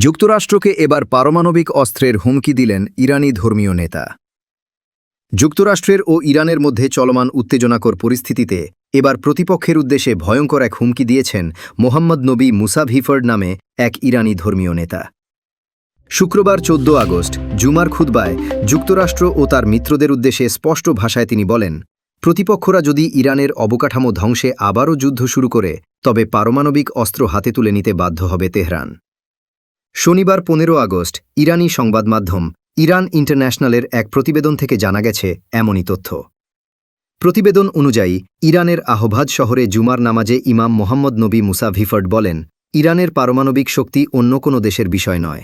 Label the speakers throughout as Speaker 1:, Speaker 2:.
Speaker 1: যুক্তরাষ্ট্রকে এবার পারমাণবিক অস্ত্রের হুমকি দিলেন ইরানি ধর্মীয় নেতা। যুক্তরাষ্ট্রের ও ইরানের মধ্যে চলমান উত্তেজনাকর পরিস্থিতিতে এবার প্রতিপক্ষের উদ্দেশ্যে ভয়ঙ্কর এক হুমকি দিয়েছেন মোহাম্মদ নবী মুসা ভিফর্ড নামে এক ইরানি ধর্মীয় নেতা। শুক্রবার ১৪ আগস্ট জুমার খুতবায় যুক্তরাষ্ট্র ও তার মিত্রদের উদ্দেশ্যে স্পষ্ট ভাষায় তিনি বলেন, প্রতিপক্ষরা যদি ইরানের অবকাঠামো ধ্বংসে আবারও যুদ্ধ শুরু করে তবে পারমাণবিক অস্ত্র হাতে তুলে নিতে বাধ্য হবে তেহরান। শনিবার ১৫ আগস্ট ইরানি সংবাদ মাধ্যম ইরান ইন্টারন্যাশনালের এক প্রতিবেদন থেকে জানা গেছে এমনই তথ্য। প্রতিবেদন অনুযায়ী ইরানের আহভাজ শহরে জুমার নামাজে ইমাম মোহাম্মদ নবী মুসা ভিফর্ড বলেন, ইরানের পারমাণবিক শক্তি অন্য কোনো দেশের বিষয় নয়।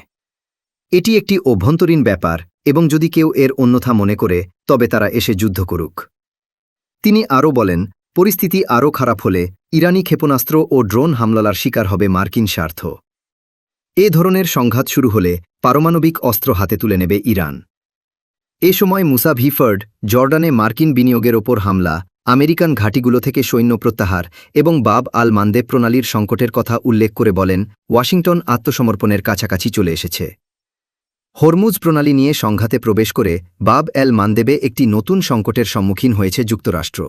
Speaker 1: এটি একটি অভ্যন্তরীণ ব্যাপার এবং যদি কেউ এর অন্যথা মনে করে তবে তারা এসে যুদ্ধ করুক। তিনি আরও বলেন, পরিস্থিতি আরও খারাপ হলে ইরানি ক্ষেপণাস্ত্র ও ড্রোন হামলার শিকার হবে মার্কিন স্বার্থ। এ ধরনের সংঘাত শুরু হলে পারমাণবিক অস্ত্র হাতে তুলে নেবে ইরান। এ সময় মুসা ভিফর্ড জর্ডানে মার্কিন বিনিয়োগের ওপর হামলা, আমেরিকান ঘাঁটিগুলো থেকে সৈন্য প্রত্যাহার এবং বাব আল মান্দেব প্রণালীর সংকটের কথা উল্লেখ করে বলেন, ওয়াশিংটন আত্মসমর্পণের কাছাকাছি চলে এসেছে। হরমুজ প্রণালী নিয়ে সংঘাতে প্রবেশ করে বাব এল মান্দেবে একটি নতুন সংকটের সম্মুখীন হয়েছে যুক্তরাষ্ট্র।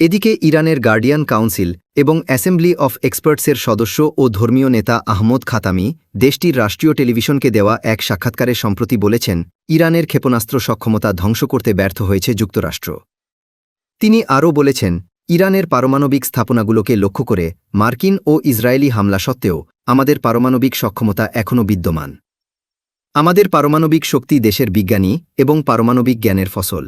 Speaker 1: এদিকে ইরানের গার্ডিয়ান কাউন্সিল এবং অ্যাসেম্বলি অফ এক্সপার্টসের সদস্য ও ধর্মীয় নেতা আহমদ খাতামি দেশটির রাষ্ট্রীয় টেলিভিশনকে দেওয়া এক সাক্ষাৎকারে সম্প্রতি বলেছেন, ইরানের ক্ষেপণাস্ত্র সক্ষমতা ধ্বংস করতে ব্যর্থ হয়েছে যুক্তরাষ্ট্র। তিনি আরও বলেছেন, ইরানের পারমাণবিক স্থাপনাগুলোকে লক্ষ্য করে মার্কিন ও ইসরায়েলি হামলা সত্ত্বেও আমাদের পারমাণবিক সক্ষমতা এখনও বিদ্যমান। আমাদের পারমাণবিক শক্তি দেশের বিজ্ঞানী এবং পারমাণবিক জ্ঞানের ফসল।